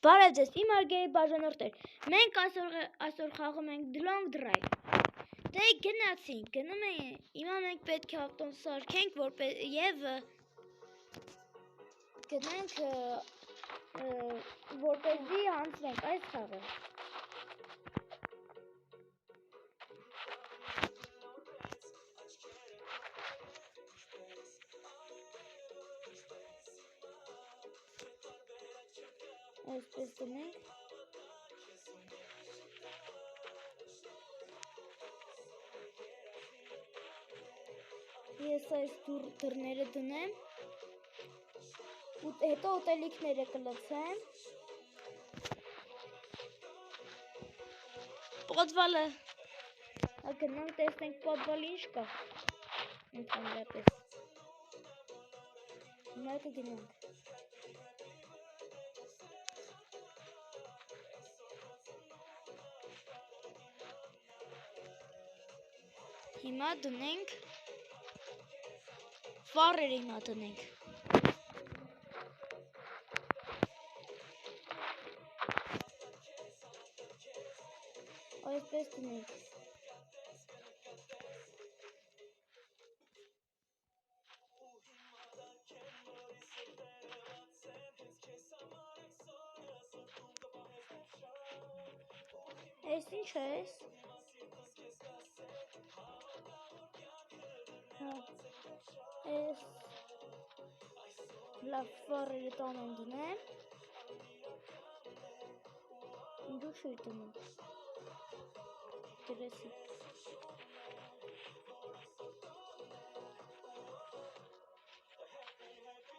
Բարև ձեզ, իմ արգերի բաժանորդներ, մենք այսօր խաղում ենք Long Drive, դե գնացինք, գնում ենք, հիմա մենք պետք է ավտոն սարքենք, և գնենք, որպեսզի հանձնենք այս խաղը։ Այսպես դնենք։ Ես այս դռները դնեմ, հետո ուտելիքները կլցեմ, պոդվալը, գնանք տեսնենք պոդվալը ինչ կա, ընդհանրապես, հիմա կգնանք։ Հիմա դնենք, վառերը հիմա դնենք։ Այսպես դնենք։ Այս ինչ է ես։ Այս լավ վառերը տանեմ դնեմ։ Ինչու չի դնում։ Դրեսի։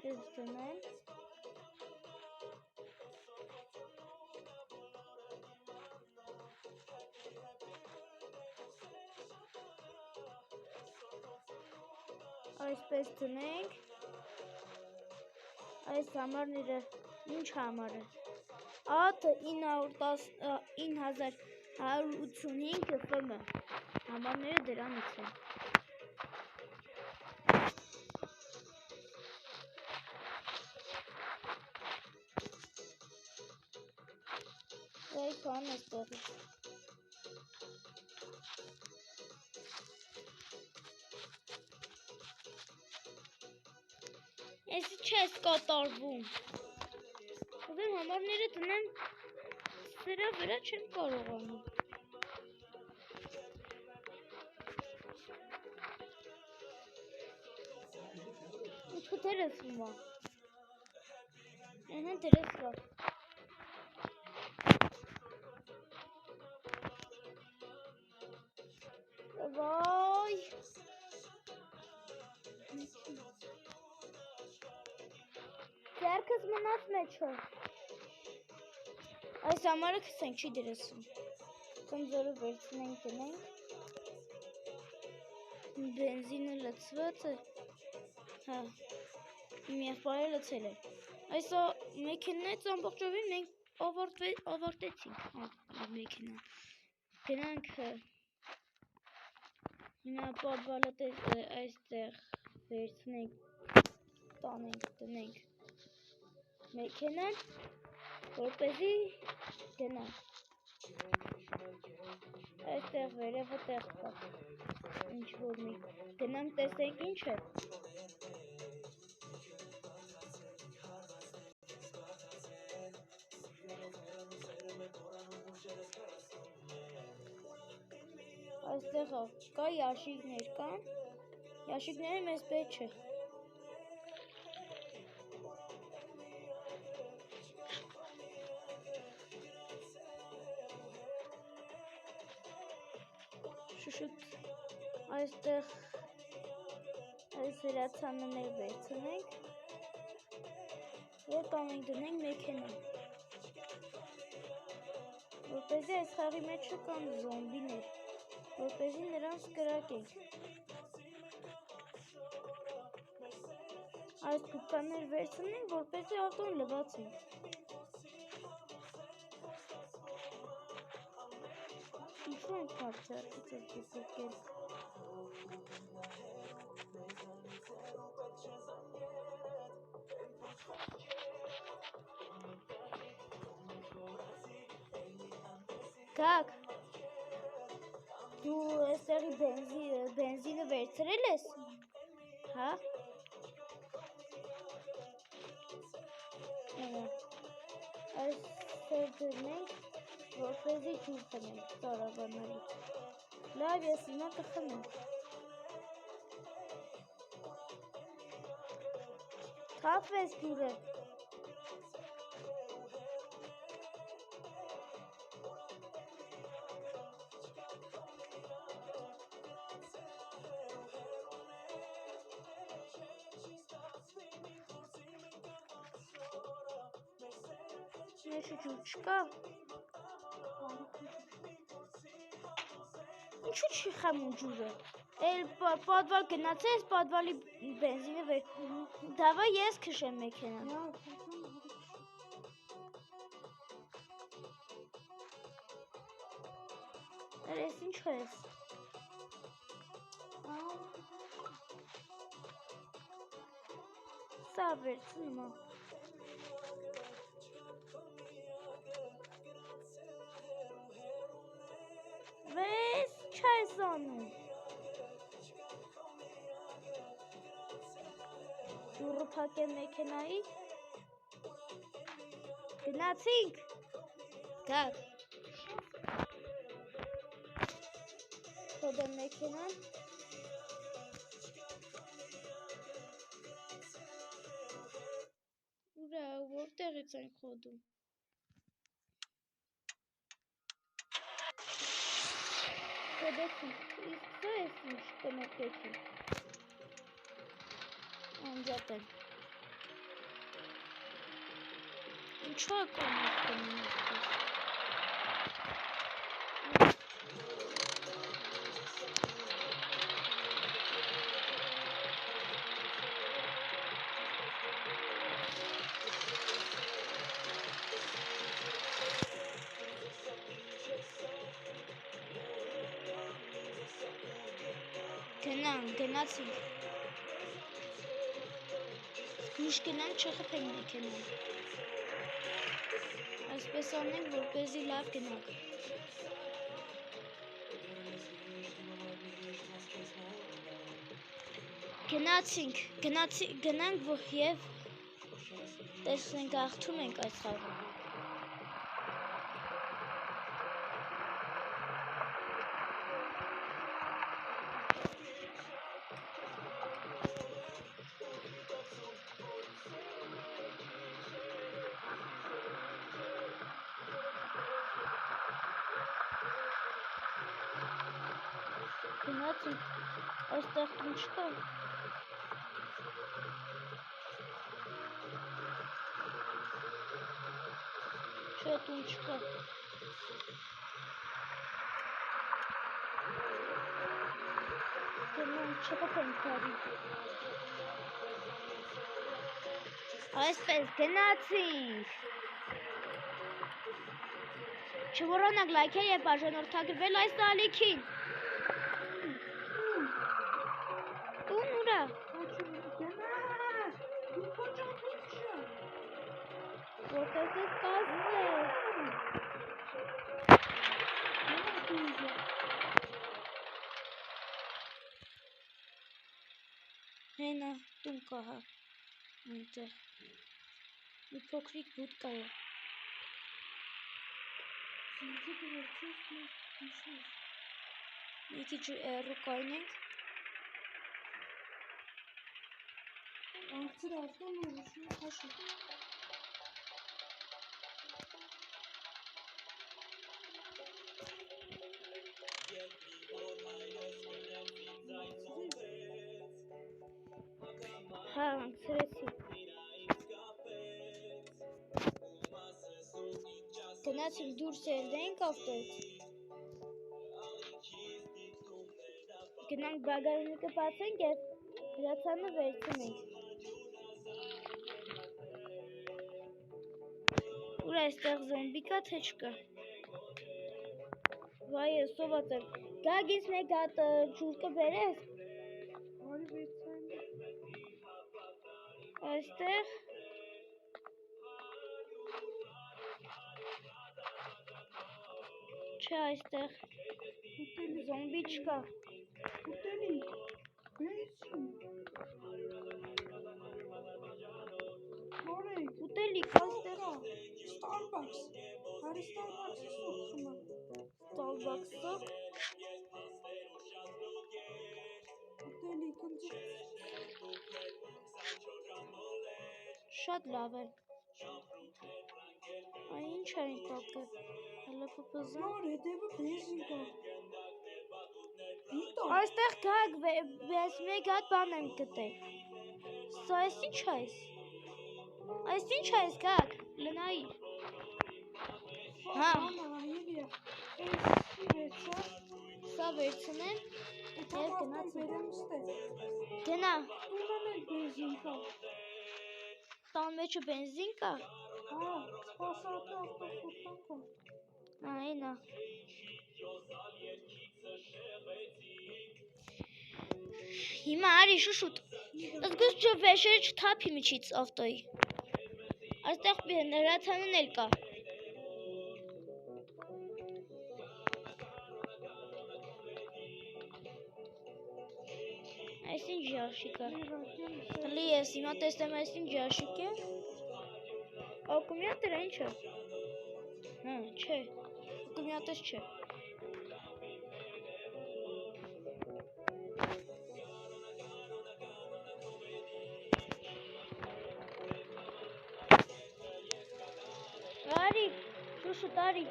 Ես դնեմ։ Այսպես դնենք, այս համարները ինչ համար է, ատ 9185 FM, համարները դրանից են։ Այս բան է ստեղից։ Եսի չես կատարվում, ուզեմ համարները տնեմ, սրա վրա չեմ կարողանում։ Ինչու դերս վումա, ենհեն դերս վա։ Վայ ձերքս մնաց մեջը։ Այս համարը քսենք չի դրեսում։ Կնձորը վերցնենք դնենք։ Բենզինը լծված է։ Հա, իմ եղբայրը լցել է։ Այս մեքենայից ամբողջովին մենք ավարտեցինք մեքենան։ Գնանք հիմա պոդվալը այստեղ վերցնենք, տանենք, դնենք մեքենան, որպեսզի գնանք։ Այստեղ վերևը տեղ կա, ինչ-որ մի, գնանք տեսենք ինչ է։ Այստեղ կա յաշիկներ կան, յաշիկները մեզ պետք չէ։ Շուշուտ, այստեղ այս վերացաններ վերցնենք և տանենք դնենք մեքենան, որպեսզի այս խաղի մեջ չկան զոմբիներ, որպեսզի նրանց կրակենք։ Այս կուպկաներ վերցնենք, որպեսզի ավտոն լվացենք։ Ինչու ենք հարցարկից էլ կիսեկել։ Գակ, դու այստեղի բենզինը վերցրել ես, հա? Այստեղ դրնենք, որպեսզի ջուր խմենք ծարավանալուց։ Լավ, ես հիմա կխմեմ։ Թափվեց ջուրը։ Մեջը ջուր չկա։ Ինչու չի խմում ջուրը։ Էլ պատվալ գնացես, պատվալի բենզինը վեր։ Դավա ես քշեմ մեքենան։ Ես ինչ ես։ Սա վերցնում եմ։ Վես չայս անում։ Ջուրը փակեմ մեքենայի։ Գնացինք։ Գակ։ Խոդեմ մեքենան։ Ուրա, որտեղից են խոդում։ Խոդեցինք, իսկ սա ես ինչ կնոպեցին։ Անջատ են։ Ինչու է կոնոց կնում եսպես։ Գնացինք։ Միշտ գնանք չխփենք մեքենան։ Այսպես անենք, որպեսզի լավ գնանք։ Գնանք և տեսնենք աղթում ենք այս խաղում։ Գնացինք, այստեղ տուն չկա։ Չէ, տուն չկա։ Գնանք չխփենք քարի։ Այսպես գնացինք։ Չմոռանաք լայքել և բաժանորդագրվել այս ալիքին։ Տուն ուրա։ Որտեղ ես կազես։ Հենա, տուն կա հա, այնտեղ, մի փոքրիկ բուդկա է։ Մի քիչ հեռու կայնենք։ Հա, անցրեցի։ Գնացինք դուրս ելնենք ավտոյից։ Գնանք բագաժնիկը բացենք և հրացանը վերցնենք։ Ուր այստեղ զոմբի կա, թե չկա։ Վայ, ես սոված եմ։ Գագից մեկ հատ ջուր կբերես։ Այստեղ Չէ, այստեղ զոմբի չկա։ Ուտելիք, բենզին, նորեկ, Ուտելիք այստեղ Starbucks, հարի Starbucks-ի սոկ խմա, Starbucks-ը։ ուտելիք, ընձր, Շատ լավ է։ Այ ինչ է տակը։ Հələ պպզան։ նոր հետևը բենզին կա, դիտա, Այստեղ գակ, ես մեկ հատ բան եմ գտել։ Սա այս ինչ է այս։ Այս ինչ է այս գակ, լնայիր։ Հա, բանը հայիրիա, էս վերցա, սա վերցնեմ, Եթա մարդան վերեմ ստեղ, գնա, տունն էլ բենզին կա, տան մեջը բենզին կա։ հա, սպասատը ավտոխոտան կա, Այնա։ Հիմա արի շուշուտ։ Զգուս ջո վեշերը չթափի միջից ավտոյի։ Այստեղ հրացանն էլ կա։ Այս ինչ ջարշիկ է։ Հլի ես հիմա տեսնեմ այս ինչ ջարշիկ է։ Ակումուլյատորը ինչ է։ Հա, չէ։ Ակումուլյատոր չէ։ Արի, շուշուտ արի։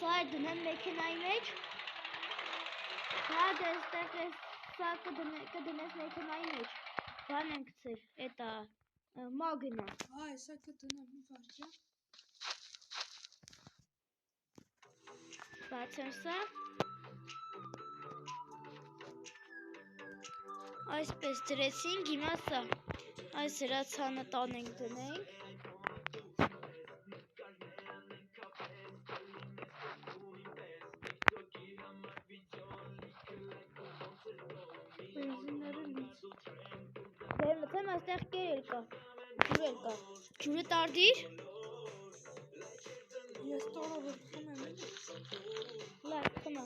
Սա է դնեմ մեքենայի մեջ։ Հա, դե այստեղ ես սա կդնես մեքենայի մեջ։ Բան եմ գցել, էտա մագնա։ հա, եսա կտնամ մի վարջա, Բացեմ սա։ Այսպես դրեցինք, հիմա սա։ Այս հրացանը տանենք դնենք։ բենզինները լից, Դեր մտեմ այստեղ կեր էլ կա։ Ջուր էլ կա։ Ջուրը տարդիր։ ես տորովը խմեմ էլ, Լավ, խմա։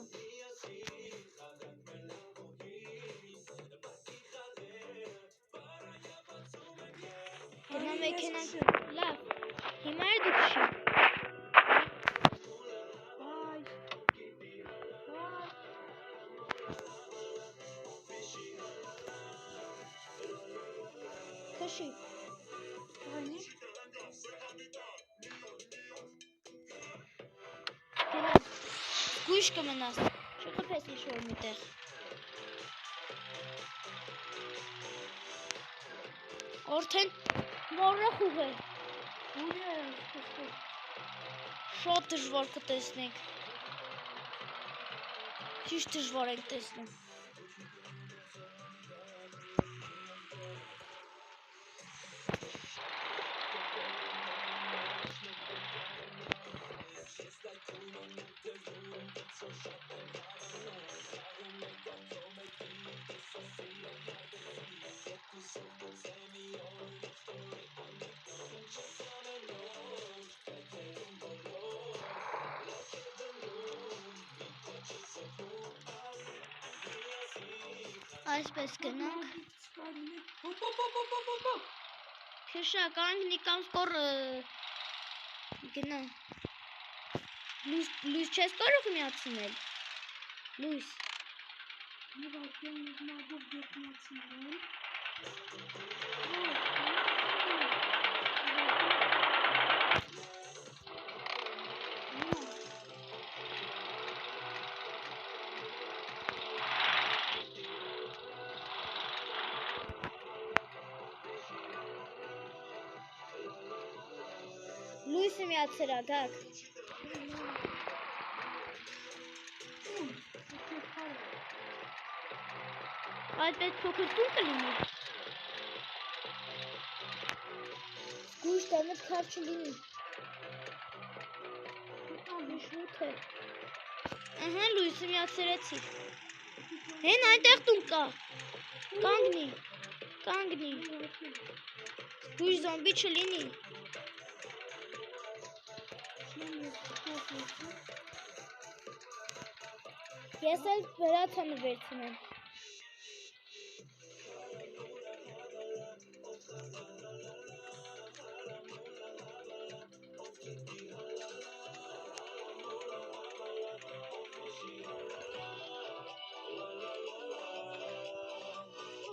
Գնա մեքենան։ Լավ։ Հիմա էլ դու քշի։ այ, Քշի։ այնի, Գնա։ Գույշ կմնաս։ Չխփես ինչ-որ միտեղ։ Արդեն նորը խուղ է։ ուրի է սկսել, Շատ դժվար կտեսնենք։ Ճիշտ դժվար ենք տեսնում։ Այսպես գնանք։ Քշա կանգնի կամ սկոր գնա։ Լույս չես կարող միացնել։ Լույս։ մի վարկեն մի մագով գետնացինել, Լույսը միացրա, գակ։ Այդպես փոքր տուն կլինի։ Գույշ տանդ քար չլինի։ Միշմութ է։ Ահա լույսը միացրեցի։ Հեն այնտեղ տուն կա։ Կանգնի։ Կանգնի։ Գույշ զոմբի չլինի։ վերցնեմ ես փոս վերցնեմ։ Ես էլ վերացանը վերցնեմ։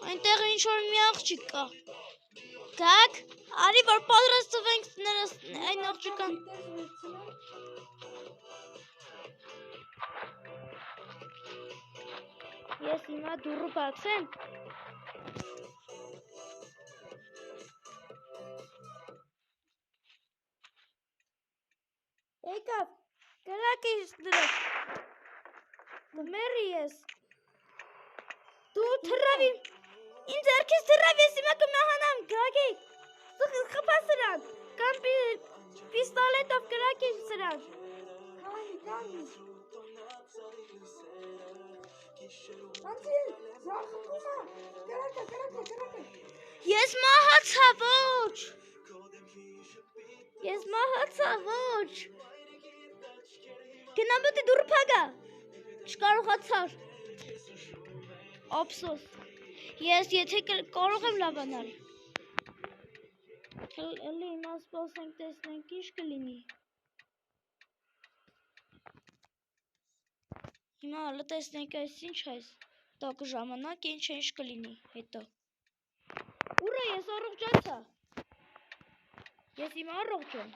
Այնտեղ ինչ-որ մի աղջիկ կա։ Գաք, արի որ պատրաստվենք այն աղջիկան։ Ես հիմա դուռը բացեմ։ Եկավ, կրակ ես դրել։ Գմերի ես։ Դու թռավ իմ ձեռքից թռավ, ես հիմա կմահանամ, գագի։ Խփա սրան, կամ պիստոլետով կրակի սրան։ Կանի։ Անցին, զախմումա, կրակը։ Ես մահացա, ոչ։ Գնամուտի դուռը փակա, չկարողացար։ Ափսոս, ես եթե կարող եմ լավանալ։ Էլի հիմա սպասենք տեսնենք ինչ կլինի։ Հիմա հələ տեսնենք այս ինչ այս։ Տակ ժամանակ ինչ կլինի հետո։ Ուրա ես առողջացա։ Ես հիմա առողջ եմ։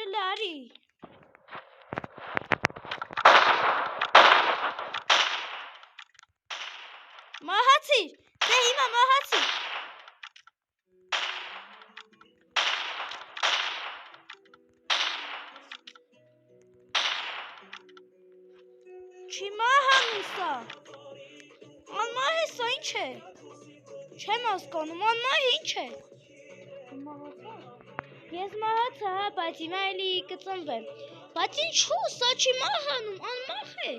Էլի արի։ Մահացի, դե հիմա մահացի։ Չի մահանում սա։ Անմահ է սա ինչ է։ Չեմ հասկանում, անմահ ինչ է։ Ես մահացա, բայց հիմա էլի կծնվեմ։ Բայց ինչու սա չի մահանում, անմահ է։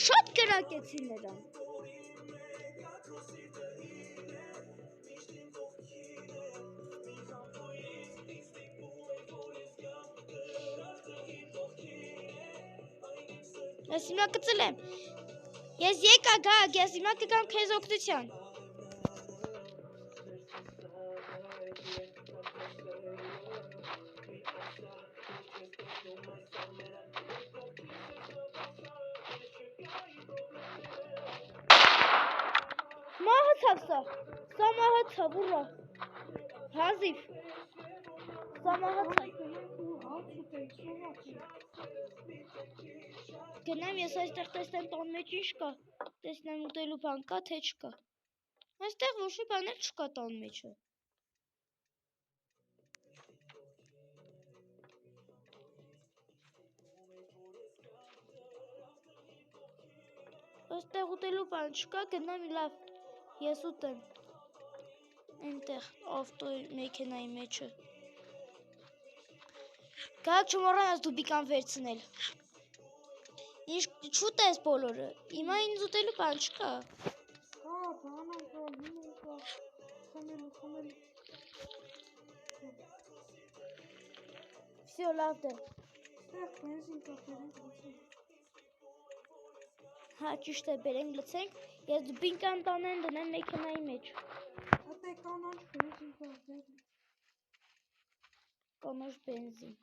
Շատ կրակեցի նրան։ Ես հիմա կծլեմ։ Ես եկա գակ, ես հիմա կգամ քեզ օգնության։ Մահացավ սա մահացավ, ուրա։ Հազիվ։ Սա մահացավ։ Գնամ ես այստեղ տեսնեմ տան մեջ ինչ կա, տեսնեմ ուտելու բան կա, թե չկա։ Այստեղ ոչ մի բան էլ չկա տան մեջը։ Այստեղ ուտելու բան չկա, գնամ լավ, ես ուտեմ։ Այնտեղ ավտոյի մեքենայի մեջը։ Գակ չմոռանաս դուբիկան վերցնել։ Ինչ չուտես բոլորը, հիմա ինձ ուտելու բան չկա։ Կա, բանան կա, հիման կա, խմելու։ Всё, լավ դե։ Ստեղ բենզին կա, բերենք լցենք։ Հա, ճիշտ է, բերենք լցենք, ես դուբինկան տանեն դնեմ մեքենայի մեջ։ Ատե կանաչ բենզին կա, բերենք։ Կանաչ բենզին։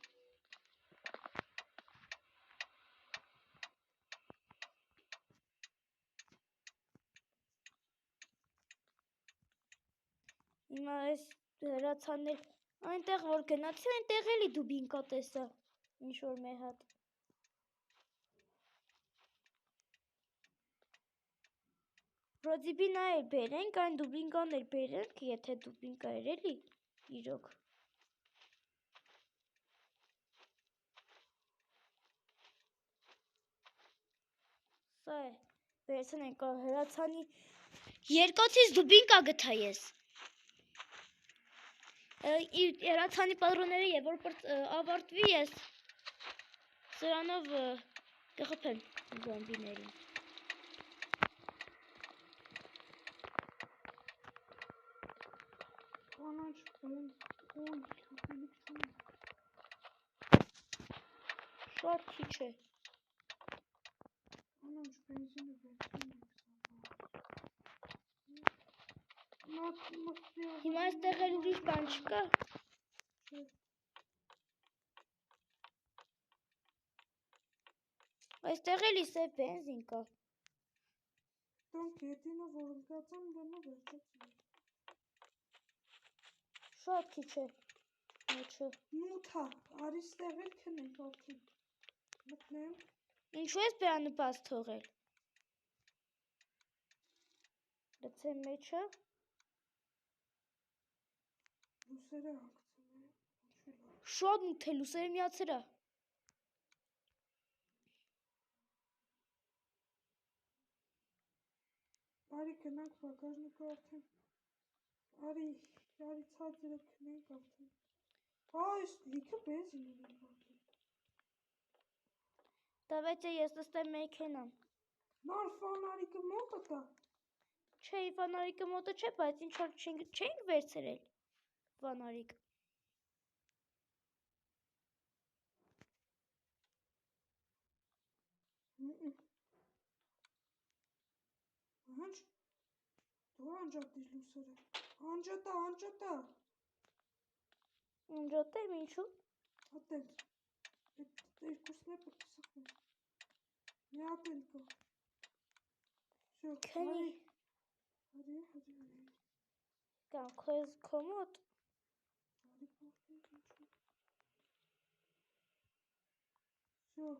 Հիմա այս հրացաններ այնտեղ որ գնացի, այնտեղ էլի դուբինկա տեսա, ինչ-որ մի հատ։ Ռոդիբին այլ բերենք, այն դուբինկան էլ բերենք, եթե դուբինկա էր էլի, իրոք։ Սա է, վերցնենք հրացանի, երկոցից դուբինկա գտա ես։ Հրացանի պատրոնները և որ ավարտվի ես սրանով կխփեմ զոմբիներին։ Կանաչ բենզ, օй, քյութիլիկ չունի։ Շատ քիչ է։ Կանաչ բենզինը վերցնում եք սաբար։ Հիմա այստեղ էլ ուրիշ բան չկա։ Չէ, Այստեղ էլի սև բենզին կա։ տոնք հետինը որ ընկացան գնա վերջացին։ Շատ քիչ է։ Մեջը։ Մութա, արի ստեղ էլ քնենք արդեն։ Մտնեմ, Ինչու ես բերանը բաց թողել։ Լցեմ մեջը։ լուսերը հագցնեմ, ինչու լավ։ Շատ մութ է, լուսերը միացրա։ Արի գնանք բագաժնիկը արդեն։ Արի ցածրը քնենք արդեն։ Այս լիքը բենզին ունենք արդեն։ Давайте ես նստեմ մեքենան։ Նոր ֆոնարիկը մոտը տա։ Չէ, վանարիկը մոտը չէ, բայց ինչ որ չենք վերցրել։ Վանարիկ։ Անջ, դու անջատիր լուսերը։ Անջատա։ Ընջոտեմ ինչու։ Հատենց, այդ երկուսն է պետք է սխնեմ։ Մի հատ էլ կա։ Շո, Քանի։ Արի։ Կամ քեզ կոմոդ։ Արի փոխենք ինչու։ Շո,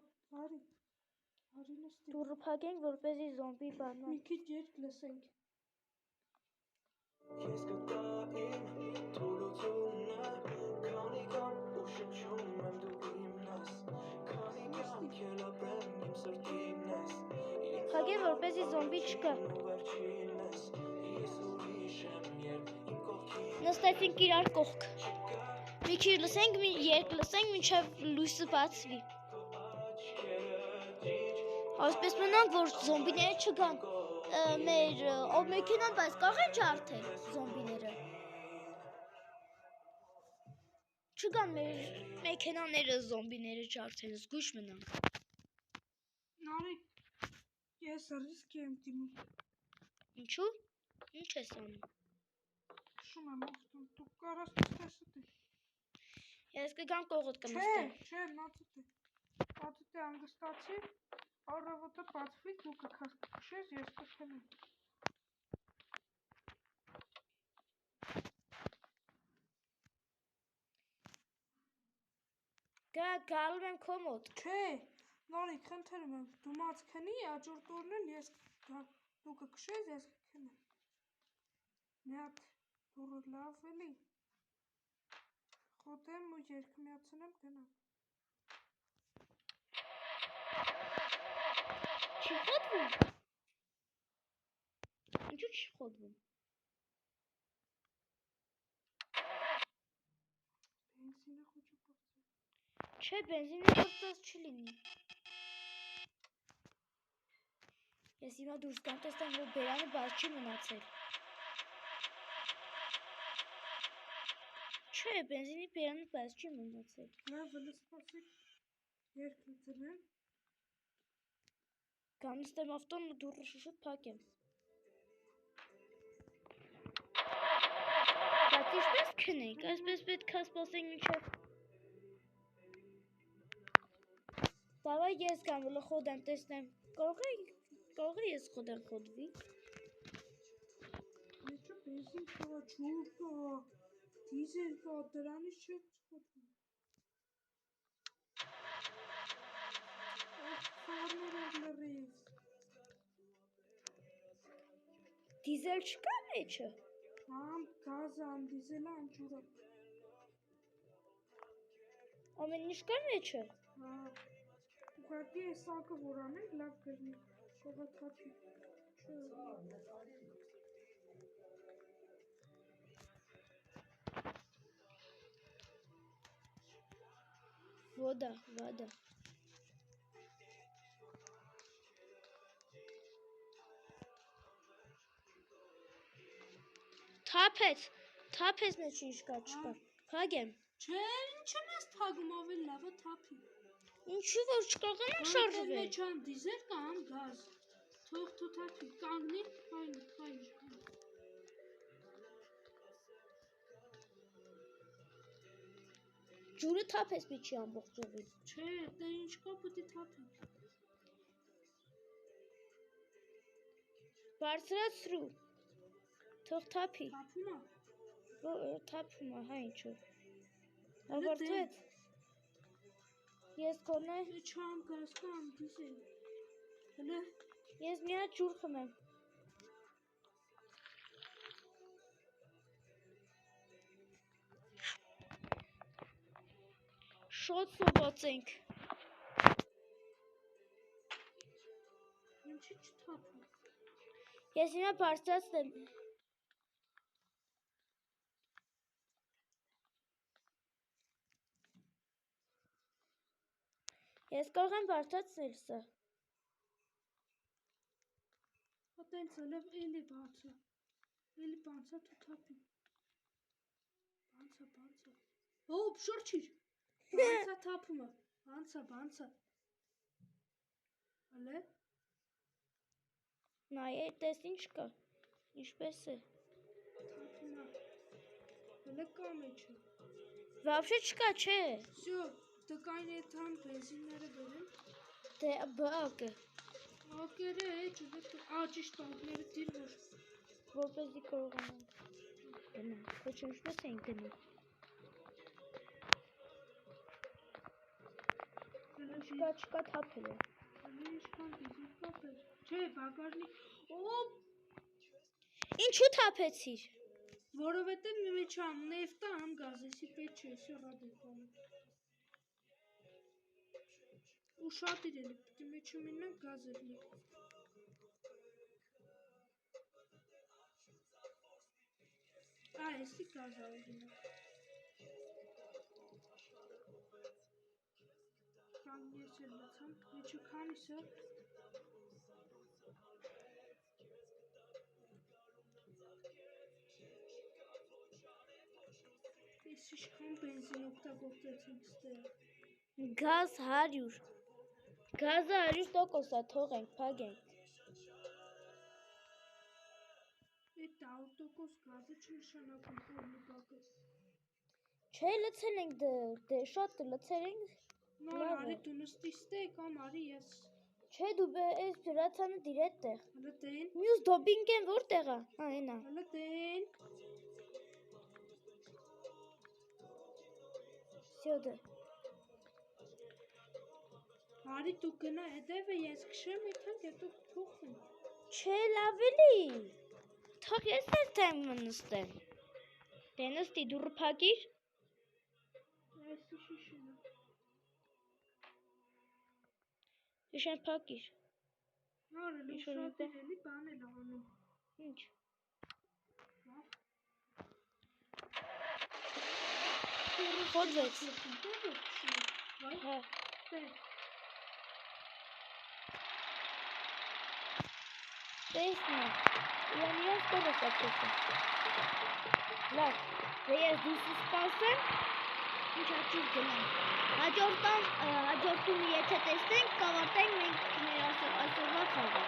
արի նստի։ Դուրը փակենք, որպեսզի զոմբի բանան։ Մի քիչ երգ լսենք։ Ես կտայիմ թուլությունը, քանի կան ու շնչում եմ դու իմն ես, քանի կյանք էլ ապրեմ իմ սրտին ես, Փակենք, որպեսզի զոմբի չկա։ վերջին ես, ես ուրիշ եմ երբ իմ կողքին Նստեցինք իրար կողք։ Մի քիչ լսենք, երգ լսենք, մինչև լույսը բացվի։ Այսպես մնանք, որ զոմբիները չգան։ Մեր մեքենան բայց կարող են ջարդել զոմբիները։ Չգան մեր մեքենաները զոմբիները ջարդել, զգույշ մնանք։ Նարի, ես ռիսկ եմ դիմում։ Ինչու՞։ Ինչ ես անում։ Շում եմ ողտում, դու կարաս նստես դե։ Ես կգամ կողոտ կնստեմ։ Չէ, մածուտ է անգստացի, առավոտը բացվի, դու կքաշես, ես կքնեմ։ Գալու եմ քո մոտ։ Չէ, Նարի, խնդրում եմ, դու մաց քնի, հաջորդ օրն էլ դու կքշես, ես կքնեմ։ Մի հատ դուրը լավ էլի։ Խոտեմ ու երգ միացնեմ գնանք։ Չի խոտվում։ Ինչու չի խոտվում։ Բենզինը խոչը կողցել։ Չէ, բենզինը կրծած չի լինի։ Ես հիմա դուրս կամ տեսնեմ, որ բերանը բաց չի մնացել։ Չէ, բենզինի բերանը բաց չի մնացել։ Լավ, սպասեք, երգ լծնեմ։ Կամ նստեմ ավտոն ու դուռը շուտ փակեմ։ Բայց ինչպես քնենք, այսպես պետք է սպասենք մինչև։ Դավայ ես կամ խոդեմ տեսնեմ։ Կարող է ես խոդեմ խոդվի։ Մեջը բենզին կա, ջուր կա, դիզել կա, դրանից չէ խոտվում։ Խարներ էր լրիվ։ Դիզել չկա մեջը։ Ամ գազը, ամ դիզելը, ամ ջուրը։ Ամեն ինչ կա մեջը։ Հա, ուղղակի է սակը որ անենք, լավ կրնի, շողակացի։ Ոդա։ Թափեց։ Թափես մեջ ինչ կա չկա։ Փագեմ։ Չէ, ինչու՞ ես թագում ավելի լավ է թափի։ Ինչու որ չկարողանամ շարժվել։ Մեջ ան դիզել կամ գազ։ Թող թափի կանգնի, այն։ Ջուրը թափես միջի ամբողջովին։ Չէ, դե ինչ կա պետք է թափի։ Բարձրացրու։ Թող թափի։ Թափում է։ Թափում է, հա ինչու։ Ավարտվեց։ Ես կոնե։ Չան գազ կամ դիզել։ Հələ Ես մի հատ ջուր խմեմ։ Շոտ սովածենք։ ինչի չթափում։ Ես հիմա բարձրացնեմ։ Ես կարող եմ բարձրացնել սա։ Հատենց հələ էլի բանցը։ Էլի բանցը դու թափի։ Բանցը։ Հոպ, շրջիր։ Բանցը թափում է։ Բանցը։ Հələ Նայե, տես ինչ կա։ Ինչպես է։ թափում է։ Հələ կա մեջը։ Вообще չկա, չէ։ Всё, դկայն է թամ բենզինները բերեմ։ Դե բակը։ Ակերը ճիշտ բանկները դիր որ։ Որպեսզի կարողանանք գնալ։ Ոչ ինչպես ենք գնում։ Չկա թափել է։ Ինչքան դիզել թափել։ Չէ, բագաժնի։ Օ՜, Ինչու թափեցիր։ որովհետև մի մեջ ամ նեֆտա ամ գազեսի պետք չէ, всё ռադիկալը։ Ու շատ իրեն, պետք է մեջը մինա գազ էլի։ Էսի գազ ալինա։ Կամ ես էլ լացամ, մեջը քանիսը։ Ես իշքան բենզին օգտագործեցինք ստեղ։ Գազ 100։ Գազը 100% է, թողենք, փագենք։ Այդ 100% գազը չնշանակում խորնի բակը։ Չէ, լցել ենք դե շատ լցել ենք։ Նոր արի դու նստի ստե կամ արի ես։ Չէ, դու այս ջրացանը դիր այդտեղ։ Հələ դեն։ Մյուս դոբինգեն որտեղ է։ Հա, այնա։ Հələ դեն։ Всё դե։ Արի դու գնա հետևը ես քշեմ այդքան հետո փոխվենք։ Չէ, լավ էլի։ Թող ես այդտեղ նստեմ։ Դե նստի դուռը փակիր։ Այսի շիշինը։ Իշան փակիր։ Նորը շատ էլի բան էլ անում։ Ինչ։ Խոդվեց։ Հա։ Տեսնա։ Իրանիաս կողը սապտեսը։ Լավ, դե ես դուսի սպասեմ, ինչ աճուր գնանք։ Հաջորդում եթե տեսնենք, կավարտենք մենք մեր այսօրվա խաղը։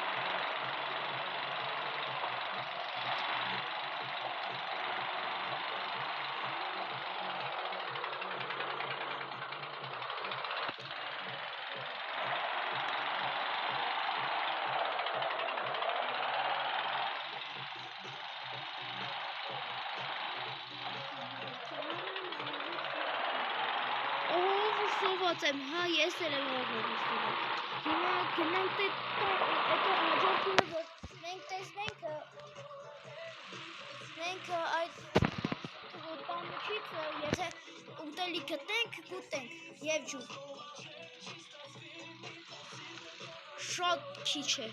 Սոված եմ, հա, ես էլ եմ ողով սոված։ Հիմա գնանք հետո հաջորդումը, որ մենք տեսնենք այդ տանուչից, եթե ուտելի գտնենք, կուտենք և ջուր։ Շատ քիչ է։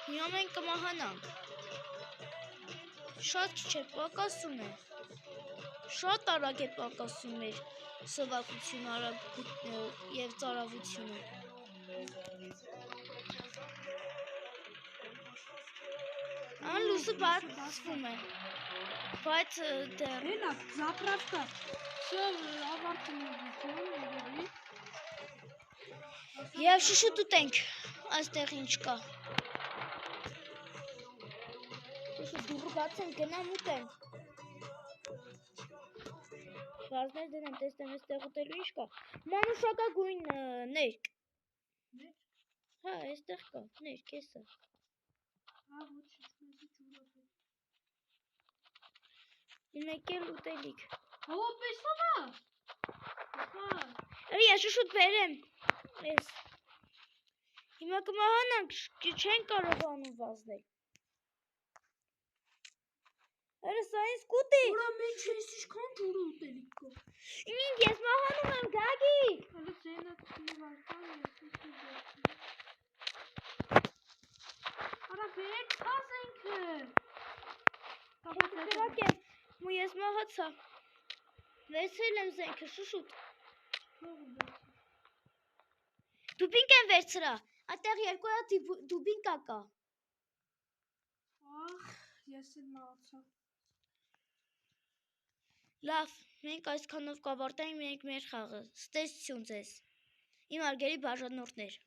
Հիմա մենք կմահանանք։ Շատ քիչ է, պակասում է։ Շատ արագ է պակասում մեր սովածությունը և ծարավությունը։ Ան լուսը բացվում է։ Բայց դեռ Հենա, զապրավկա։ Всё, ավարտում եմ երևի։ Եվ շուշուտ ուտենք, այստեղ ինչ կա։ Շուշուտ դուրը բացեմ, գնամ ուտեմ։ Վազներ դնեմ, տեսնեմ այստեղ ուտելու ինչ կա։ Մանուշակագույն ներք։ Հա, այստեղ կա, ներք, էսա։ Հա, ոչինչ, մեզի ջուրը։ Մեկ էլ ուտելիք։ Հո, պեսանա։ Հա։ Էրիա շուշուտ բերեմ։ Էս։ Հիմա կմահանանք, չեն կարողանում վազնել։ Էրը սա ինձ կուտի։ Ուրա մեջ ես ինչքան ջուրը ուտելիք կա։ Ինձ ես մահանում եմ, Գագիկ։ Հələ Zeynəb kimi varsan, yesin ki Արա վեր տաս ինքը։ Կրակ եմ, ու ես մահացա։ Վերցրել եմ զենքը, շուշուտ։ Դուբինկ եմ վերցրա, այդտեղ երկու հատ դուբինկա կա։ Ախ, ես էլ մահացա։ Լավ, մենք այսքանով կավարտենք մենք մեր խաղը, ստեսություն ձեզ, իմ արգելի բաժանորդներ։